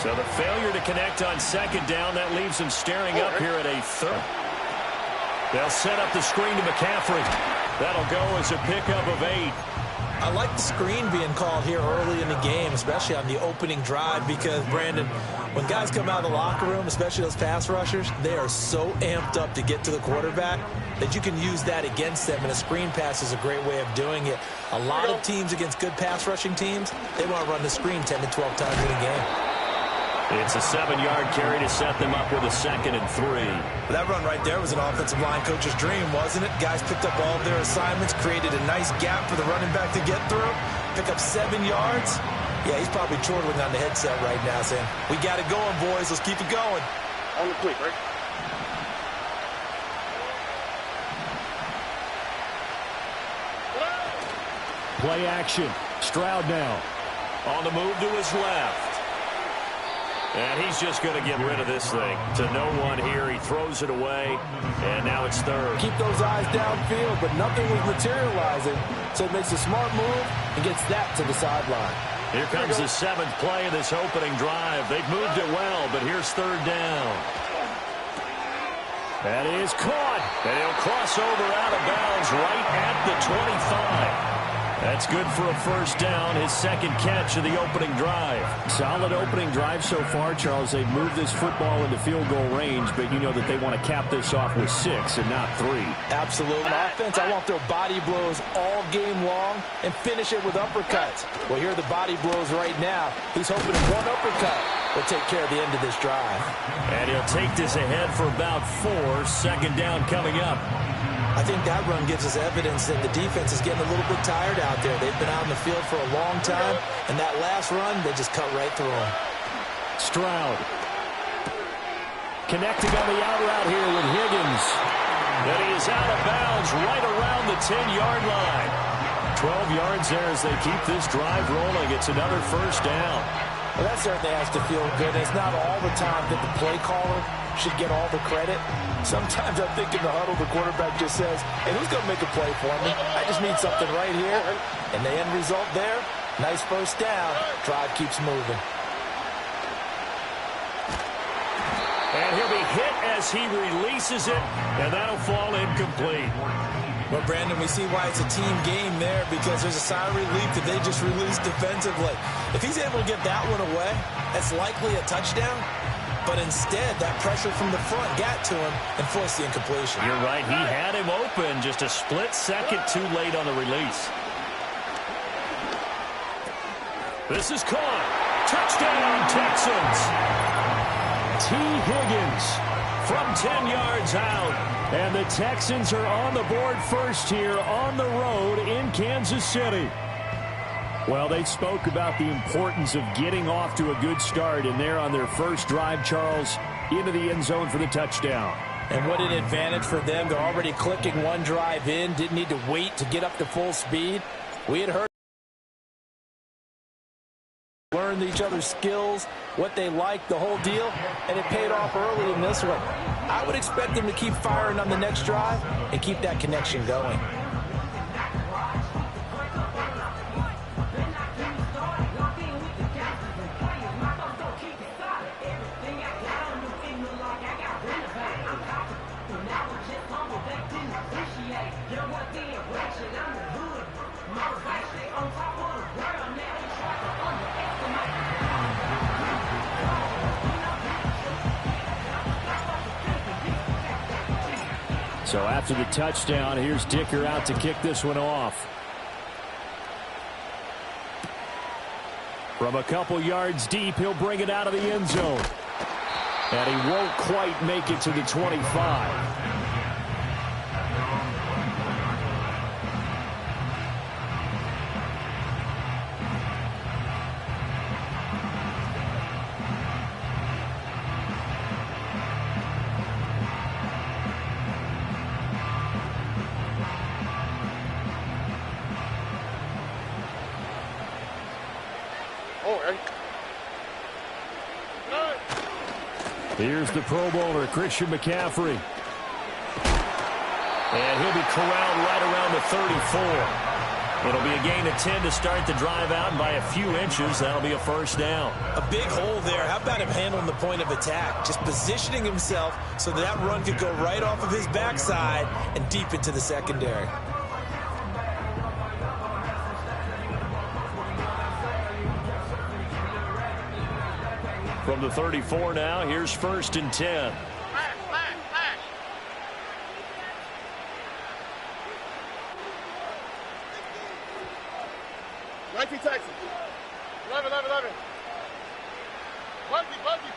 So the failure to connect on second down, that leaves him staring up here at a third. They'll set up the screen to McCaffrey. That'll go as a pickup of 8. I like the screen being called here early in the game, especially on the opening drive, because, Brandon, when guys come out of the locker room, especially those pass rushers, they are so amped up to get to the quarterback that you can use that against them, and a screen pass is a great way of doing it. A lot of teams against good pass rushing teams, they want to run the screen 10 to 12 times in a game. It's a 7-yard carry to set them up with a 2nd and 3. That run right there was an offensive line coach's dream, wasn't it? Guys picked up all of their assignments, created a nice gap for the running back to get through, pick up 7 yards. Yeah, he's probably chortling on the headset right now saying, we got it going, boys. Let's keep it going. On the quick, right? Play action. Stroud now. On the move to his left. And he's just going to get rid of this thing. To no one here. He throws it away. And now it's 3rd. Keep those eyes downfield, but nothing was materializing. So he makes a smart move and gets that to the sideline. Here comes the 7th play of this opening drive. They've moved it well, but here's 3rd down. That is caught. And he'll cross over out of bounds right at the 25. That's good for a 1st down, his 2nd catch of the opening drive. Solid opening drive so far, Charles. They've moved this football into field goal range, but you know that they want to cap this off with 6 and not 3. Absolutely. On offense, I want their body blows all game long and finish it with uppercuts. Well, here are the body blows right now. He's hoping one uppercut will take care of the end of this drive. And he'll take this ahead for about 4. 2nd down coming up. I think that run gives us evidence that the defense is getting a little bit tired out there. They've been out in the field for a long time, and that last run, they just cut right through them. Stroud. Connecting on the out route here with Higgins. But he is out of bounds right around the 10-yard line. 12 yards there as they keep this drive rolling. It's another 1st down. Well, that certainly has to feel good. It's not all the time that the play caller should get all the credit. Sometimes I think in the huddle, the quarterback just says, hey, who's going to make a play for me? I just need something right here. And the end result there, nice 1st down. Drive keeps moving. And he'll be hit as he releases it, and that'll fall incomplete. Well, Brandon, we see why it's a team game there, because there's a sigh of relief that they just released defensively. If he's able to get that one away, that's likely a touchdown. But instead, that pressure from the front got to him and forced the incompletion. You're right. He had him open. Just a split second too late on the release. This is caught. Touchdown, Texans. T. Higgins from 10 yards out. And the Texans are on the board first here on the road in Kansas City. Well, they spoke about the importance of getting off to a good start, and they're on their first drive, Charles, into the end zone for the touchdown. And what an advantage for them. They're already clicking one drive in, didn't need to wait to get up to full speed. We had heard learn each other's skills, what they like, the whole deal, and it paid off early in this one. I would expect them to keep firing on the next drive and keep that connection going. So after the touchdown, here's Dicker out to kick this one off. From a couple yards deep, he'll bring it out of the end zone. And he won't quite make it to the 25. Here's the Pro Bowler, Christian McCaffrey. And he'll be corralled right around the 34. It'll be a gain of 10 to start the drive out, and by a few inches, that'll be a first down. A big hole there. How about him handling the point of attack? Just positioning himself so that run could go right off of his backside and deep into the secondary. From the 34 now, here's 1st and 10. Texas. 11. Buggy.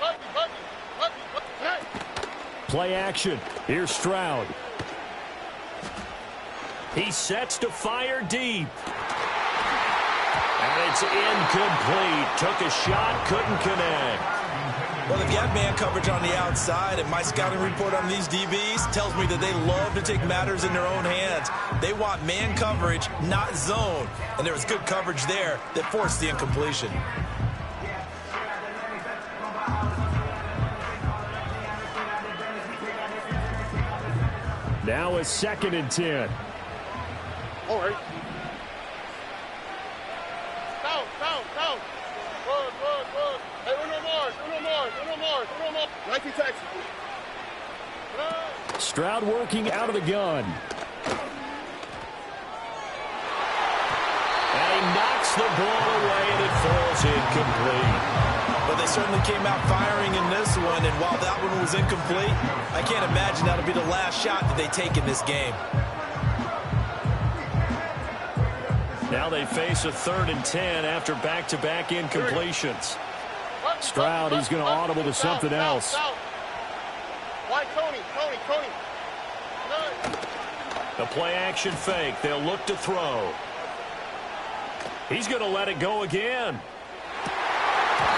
Play action. Here's Stroud. He sets to fire deep. And it's incomplete. Took a shot, couldn't connect. Well, if you have man coverage on the outside, and my scouting report on these DBs tells me that they love to take matters in their own hands. They want man coverage, not zone. And there was good coverage there that forced the incompletion. Now a 2nd and 10. All right. Down. Good. Hey, Uno more. 19 Texas. Stroud working out of the gun. And he knocks the ball away, and it falls incomplete. But they certainly came out firing in this one, and while that one was incomplete, I can't imagine that'll be the last shot that they take in this game. Now they face a 3rd and 10 after back-to-back incompletions. Stroud, he's going to audible to something else. Why Tony? The play-action fake. They'll look to throw. He's going to let it go again.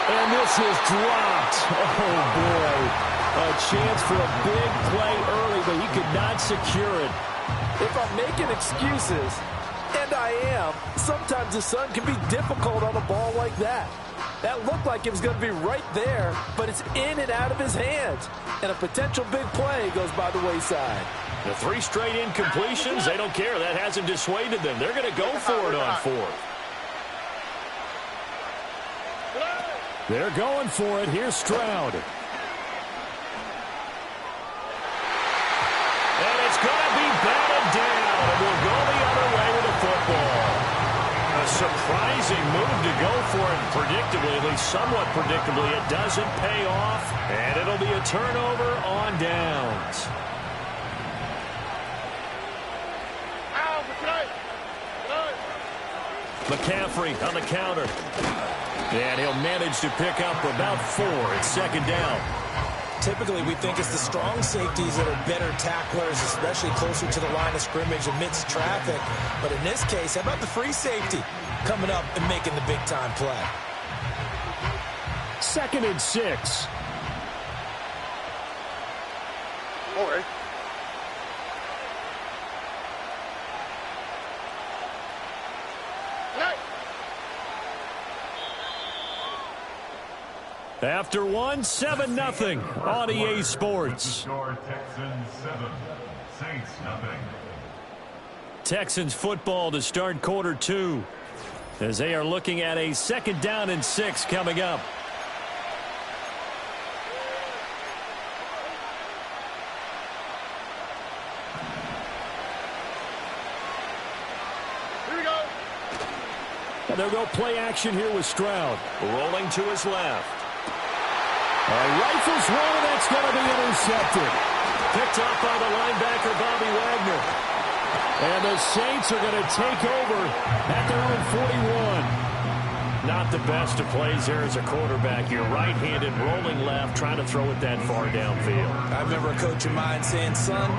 And this is dropped. Oh, boy. A chance for a big play early, but he could not secure it. If I'm making excuses, and I am, sometimes the sun can be difficult on a ball like that. That looked like it was going to be right there, but it's in and out of his hands. And a potential big play goes by the wayside. The 3 straight incompletions, they don't care. That hasn't dissuaded them. They're going to go for it on 4th. They're going for it. Here's Stroud. And it's going to be batted down. And we'll go the other way with the football. A surprising move to go for it. Predictably, at least somewhat predictably, it doesn't pay off. And it'll be a turnover on downs. McCaffrey on the counter. And he'll manage to pick up about 4. It's 2nd down. Typically, we think it's the strong safeties that are better tacklers, especially closer to the line of scrimmage amidst traffic. But in this case, how about the free safety coming up and making the big-time play? 2nd and 6. All right. After 1, 7-0 on EA Sports. Texans 7, Saints nothing. Texans football to start quarter 2 as they are looking at a 2nd down and 6 coming up. Here we go. And they'll go play action here with Stroud. Rolling to his left. Rifles one, and that's going to be intercepted. Picked up by the linebacker, Bobby Wagner. And the Saints are going to take over at their own 41. Not the best of plays there as a quarterback. You're right-handed, rolling left, trying to throw it that far downfield. I remember a coach of mine saying, son,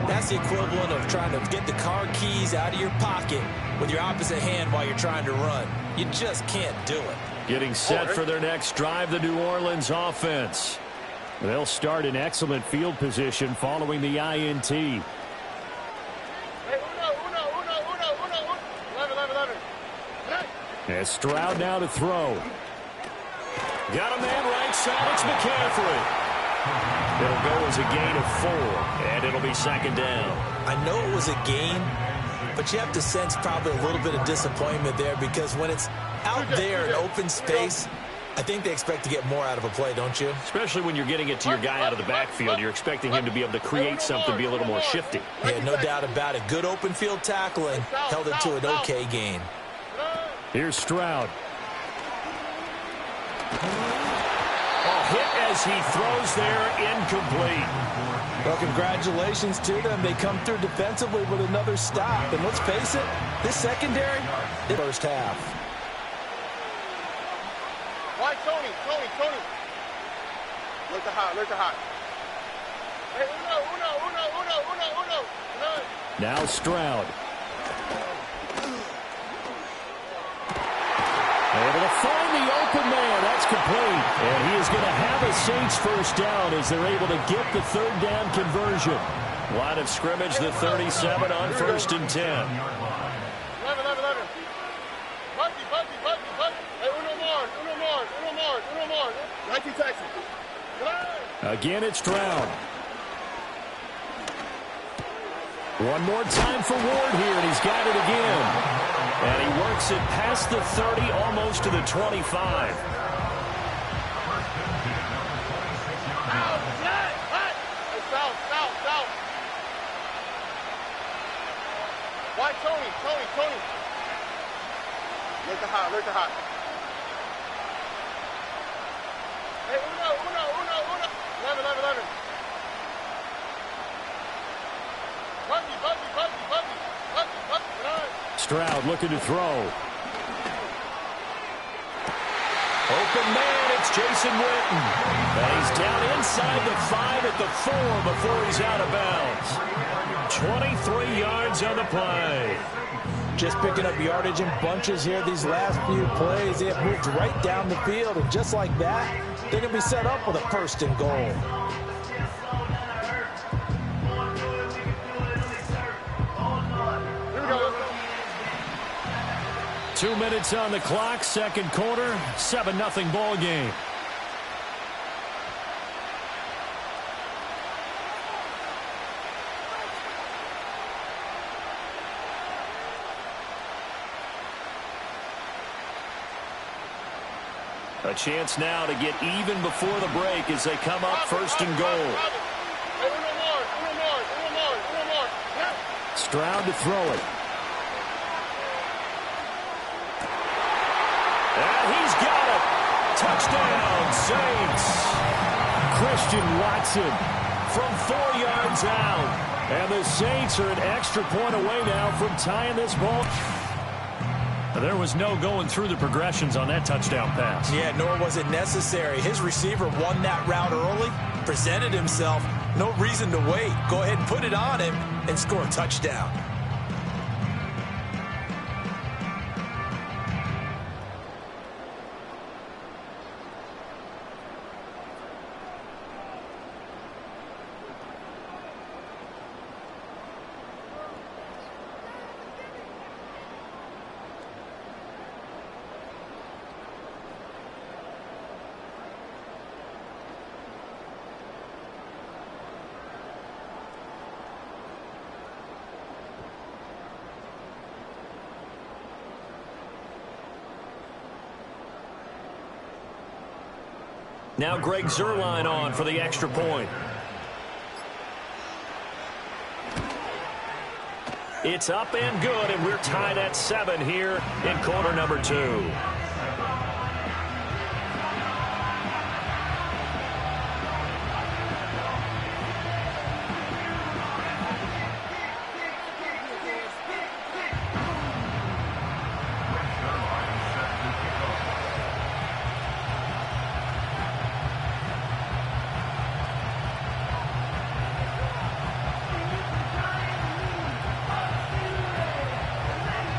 that's the equivalent of trying to get the car keys out of your pocket with your opposite hand while you're trying to run. You just can't do it. Getting set for their next drive, the New Orleans offense. They'll start in excellent field position following the INT. Hey, Uno. 11. As Stroud now to throw. Got a man right side, it's McCaffrey. It'll go as a gain of 4, and it'll be 2nd down. I know it was a gain, but you have to sense probably a little bit of disappointment there because when it's out there in open space, I think they expect to get more out of a play, don't you? Especially when you're getting it to your guy out of the backfield. You're expecting him to be able to create something, be a little more shifty. Yeah, no doubt about it. Good open field tackling held it to an okay gain. Here's Stroud. Hit as he throws there, incomplete. Well, congratulations to them. They come through defensively with another stop. And let's face it, this secondary, the first half. Why Tony? Look to hot. Hey, uno. Now Stroud. Able to find the open man. That's complete. And he is going to have a Saints first down as they're able to get the third down conversion. Line of scrimmage, the 37 on 1st and 10. 11. Buggy. Hey, uno more. 19 Texans. Again, it's Stroud. One more time for Ward here, and he's got it again. And he works it past the 30, almost to the 25. South. Why Tony? Look to hot. Hey, uno. 11. Buggy. Stroud looking to throw. Open man, it's Jason Witten. And he's down inside the 5 at the 4 before he's out of bounds. 23 yards on the play. Just picking up yardage in bunches here these last few plays. They have moved right down the field, and just like that, they're going to be set up with a 1st and goal. Here we go. 2 minutes on the clock, second quarter, 7-0 ball game. A chance now to get even before the break as they come up 1st and goal. Hey, uno more. Stroud to throw it. And he's got it. Touchdown, Saints. Christian Watson from 4 yards out. And the Saints are an extra point away now from tying this ball. There was no going through the progressions on that touchdown pass. Yeah, nor was it necessary. His receiver won that route early, presented himself. No reason to wait. Go ahead and put it on him and score a touchdown. Now Greg Zuerlein on for the extra point. It's up and good, and we're tied at 7 here in quarter number 2.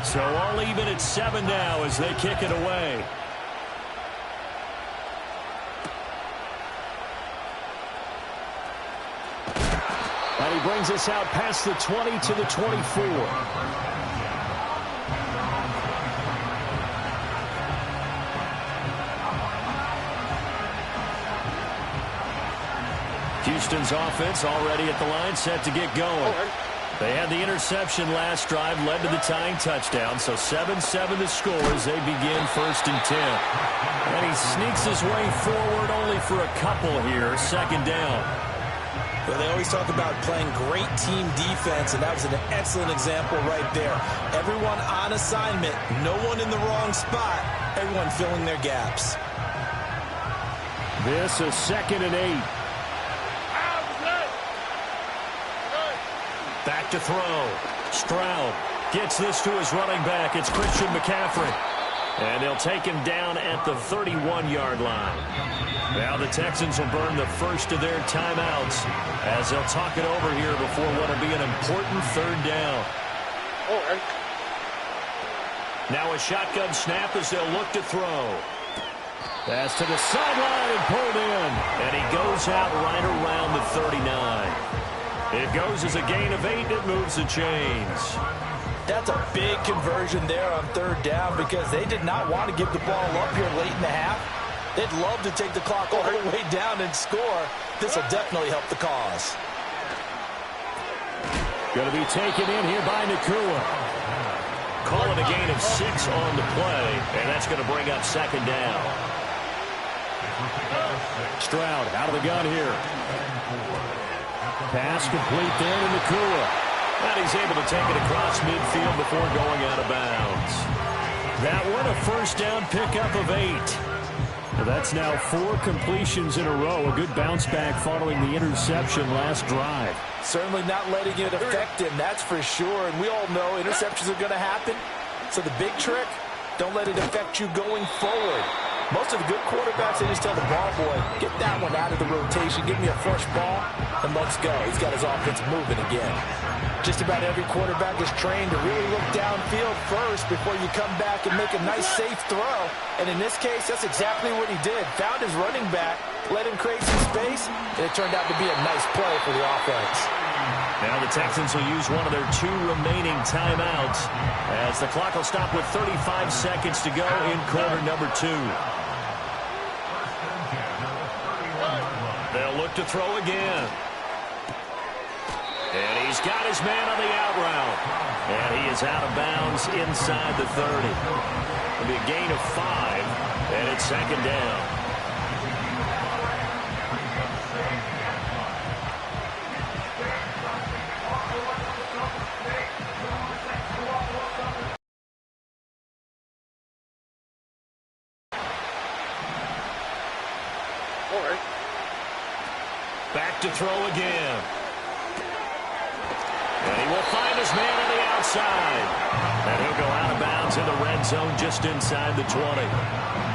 So all even at 7 now as they kick it away. And he brings us out past the 20 to the 24. Houston's offense already at the line, set to get going. They had the interception last drive, led to the tying touchdown, so 7-7 the score as they begin 1st and 10. And he sneaks his way forward only for a couple here, 2nd down. Well, they always talk about playing great team defense, and that was an excellent example right there. Everyone on assignment, no one in the wrong spot, everyone filling their gaps. This is 2nd and 8. Back to throw. Stroud gets this to his running back. It's Christian McCaffrey. And they'll take him down at the 31-yard line. Now the Texans will burn the first of their timeouts as they'll talk it over here before what will be an important 3rd down. Now a shotgun snap as they'll look to throw. Pass to the sideline and pulled in. And he goes out right around the 39. It goes as a gain of 8. It moves the chains. That's a big conversion there on 3rd down because they did not want to give the ball up here late in the half. They'd love to take the clock all the way down and score. This will definitely help the cause. Going to be taken in here by Nakua. Calling a gain of 6 on the play, and that's going to bring up 2nd down. Stroud out of the gun here. Pass complete there to Nakua. And he's able to take it across midfield before going out of bounds. That one a 1st down pickup of 8. Well, that's now 4 completions in a row. A good bounce back following the interception last drive. Certainly not letting it affect him, that's for sure. And we all know interceptions are going to happen. So the big trick, don't let it affect you going forward. Most of the good quarterbacks, they just tell the ball boy, get that one out of the rotation, give me a fresh ball, and let's go. He's got his offense moving again. Just about every quarterback is trained to really look downfield first before you come back and make a nice, safe throw. And in this case, that's exactly what he did. Found his running back, let him create some space, and it turned out to be a nice play for the offense. Now the Texans will use one of their 2 remaining timeouts as the clock will stop with 35 seconds to go in quarter number 2. They'll look to throw again. And he's got his man on the out route. And he is out of bounds inside the 30. It'll be a gain of 5, and it's 2nd down. Back to throw again. And he will find his man on the outside. And he'll go out of bounds in the red zone just inside the 20.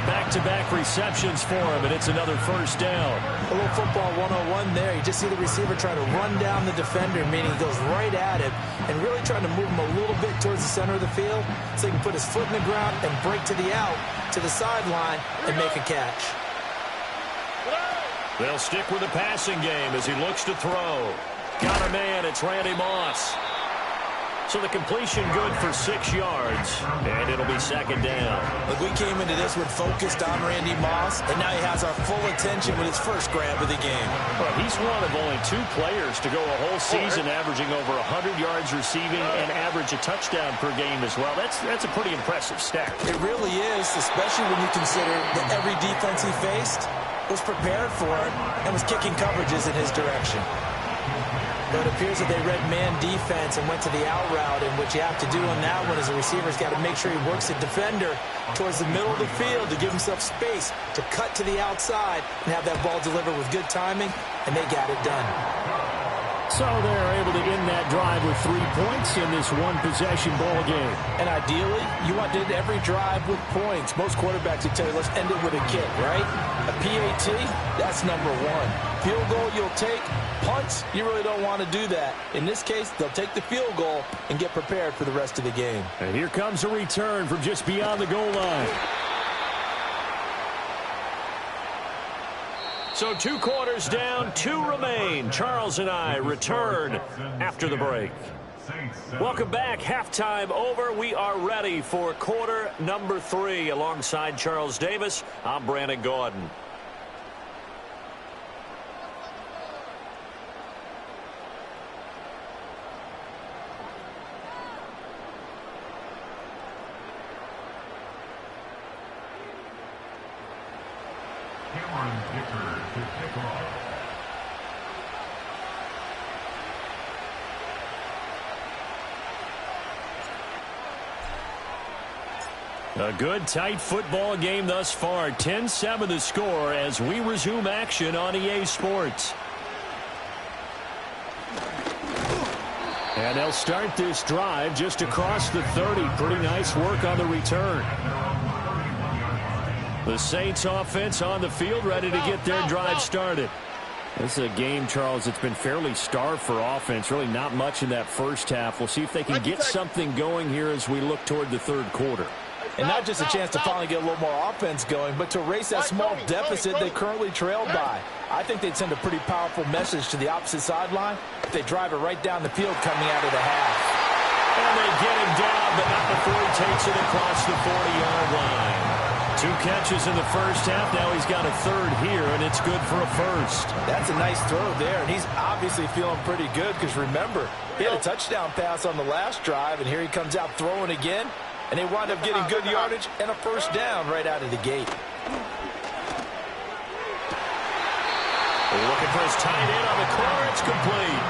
Back-to-back receptions for him, and it's another 1st down. A little football 101 there. You just see the receiver try to run down the defender, meaning he goes right at him and really trying to move him a little bit towards the center of the field so he can put his foot in the ground and break to the out, to the sideline, and make a catch. They'll stick with the passing game as he looks to throw. Got a man. It's Randy Moss. So the completion good for 6 yards, and it'll be 2nd down. Look, we came into this one focused on Randy Moss, and now he has our full attention with his first grab of the game. Well, he's one of only 2 players to go a whole season averaging over 100 yards receiving and average a touchdown per game as well. That's a pretty impressive stat. It really is, especially when you consider that every defense he faced was prepared for it and was kicking coverages in his direction. But it appears that they read man defense and went to the out route, and what you have to do on that one is the receiver's got to make sure he works the defender towards the middle of the field to give himself space to cut to the outside and have that ball delivered with good timing, and they got it done. So they're able to end that drive with 3 points in this one-possession ball game. And ideally, you want to end every drive with points. Most quarterbacks would tell you, let's end it with a kick, right? A PAT, that's number 1. Field goal you'll take. Punts, you really don't want to do that. In this case, they'll take the field goal and get prepared for the rest of the game. And here comes a return from just beyond the goal line. So 2 quarters down, 2 remain. Charles and I return after the break. Welcome back. Halftime over. We are ready for quarter number 3. Alongside Charles Davis, I'm Brandon Gordon. kicker to kick off. A good, tight football game thus far. 10-7 the score as we resume action on EA Sports. And they'll start this drive just across the 30. Pretty nice work on the return. The Saints offense on the field, ready to get their drive started. This is a game, Charles, that's been fairly starved for offense. Really not much in that first half. We'll see if they can get something going here as we look toward the third quarter. And not just a chance to finally get a little more offense going, but to erase that small deficit they currently trailed by. I think they'd send a pretty powerful message to the opposite sideline if they drive it right down the field coming out of the half. And they get him down, but not before he takes it across the 40-yard line. 2 catches in the first half. Now he's got a third here, and it's good for a first. That's a nice throw there, and he's obviously feeling pretty good because, remember, he had a touchdown pass on the last drive, and here he comes out throwing again. And they wind up getting good yardage and a first down right out of the gate. Looking for his tight end on the corner. It's complete.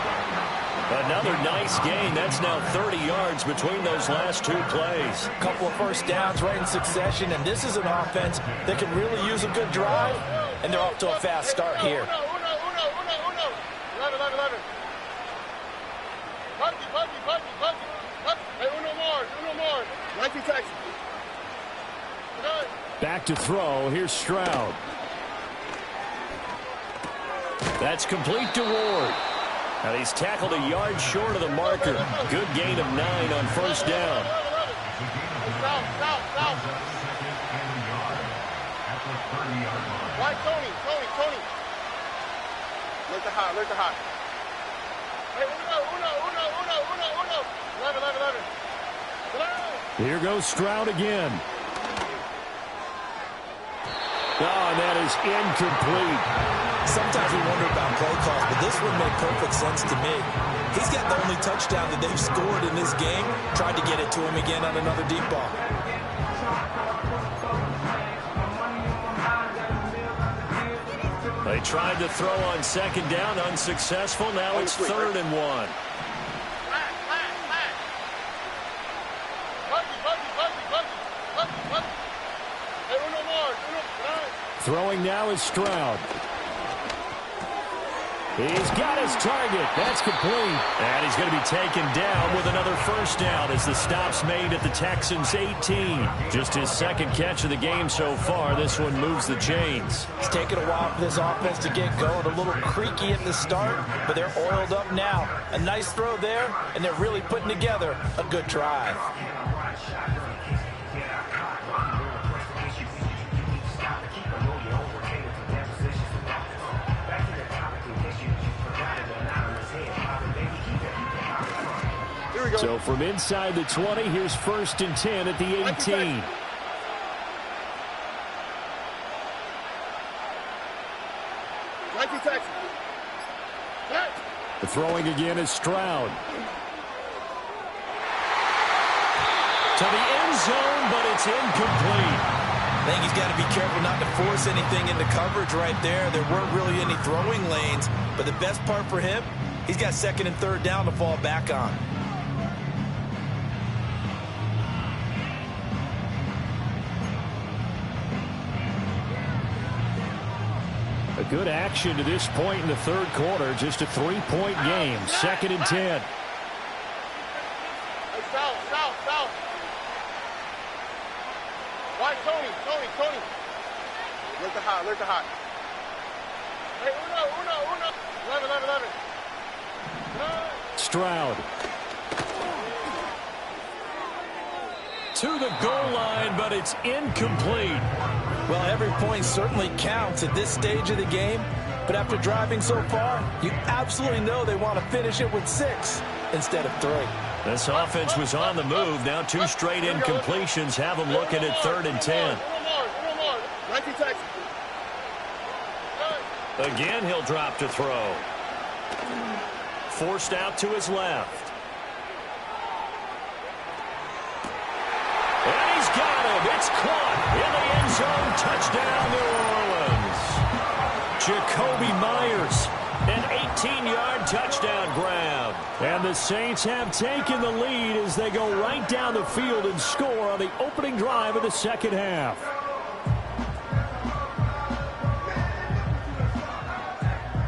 Another nice gain. That's now 30 yards between those last 2 plays. A couple of first downs right in succession, and this is an offense that can really use a good drive, and they're off to a fast start here. 11. Hey, uno more. 19 Texas. Back to throw. Here's Stroud. That's complete to Ward. And he's tackled a yard short of the marker. Good gain of 9 on first down. South. Why, Tony. Look the hot. Hey, uno. 11. Here goes Stroud again. Oh, and that is incomplete. Sometimes we wonder about play calls, but this one made perfect sense to me. He's got the only touchdown that they've scored in this game. Tried to get it to him again on another deep ball. They tried to throw on second down, unsuccessful. Now it's 3rd and 1. Throwing now is Stroud. He's got his target. That's complete. And he's going to be taken down with another first down as the stop's made at the Texans' 18. Just his second catch of the game so far. This one moves the chains. It's taken a while for this offense to get going. A little creaky at the start, but they're oiled up now. A nice throw there, and they're really putting together a good drive. So from inside the 20, here's 1st and 10 at the 18. The throwing again is Stroud. To the end zone, but it's incomplete. I think he's got to be careful not to force anything into coverage right there. There weren't really any throwing lanes, but the best part for him, he's got 2nd and 3rd down to fall back on. A good action to this point in the 3rd quarter. Just a 3-point game. 2nd and 10. Hey, south. Why, Tony. Look the hot. Hey, uno. 11. Stroud. To the goal line, but it's incomplete. Well, every point certainly counts at this stage of the game, but after driving so far, you absolutely know they want to finish it with 6 instead of 3. This offense was on the move. Now 2 straight incompletions have them looking at 3rd and 10. Again, he'll drop to throw. Forced out to his left. And he's got him. It's caught in the end zone. Touchdown, New Orleans. Jacoby Myers, an 18-yard touchdown grab. And the Saints have taken the lead as they go right down the field and score on the opening drive of the second half.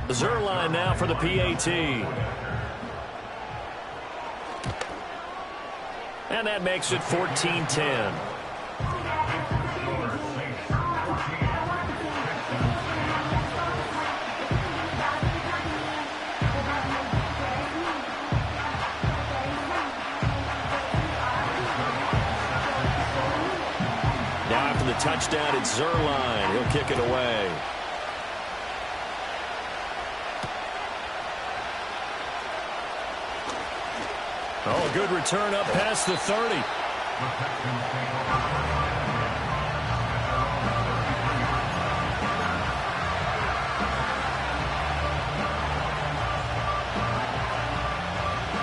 Zerline now for the PAT. And that makes it 14-10. Now after the touchdown, it's Zerline. He'll kick it away. Oh, good return up past the 30.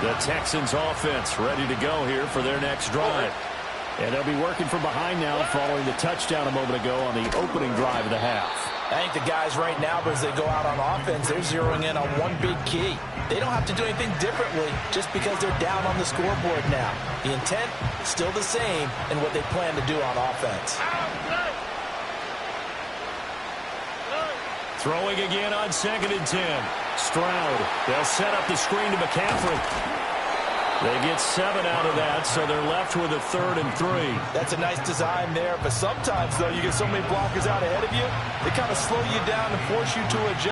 The Texans offense ready to go here for their next drive. And they'll be working from behind now following the touchdown a moment ago on the opening drive of the half. I think the guys right now, as they go out on offense, they're zeroing in on one big key. They don't have to do anything differently just because they're down on the scoreboard now. The intent is still the same in what they plan to do on offense. Throwing again on 2nd and 10. Stroud. They'll set up the screen to McCaffrey. They get 7 out of that, so they're left with a 3rd and 3. That's a nice design there, but sometimes, though, you get so many blockers out ahead of you, they kind of slow you down and force you to adjust.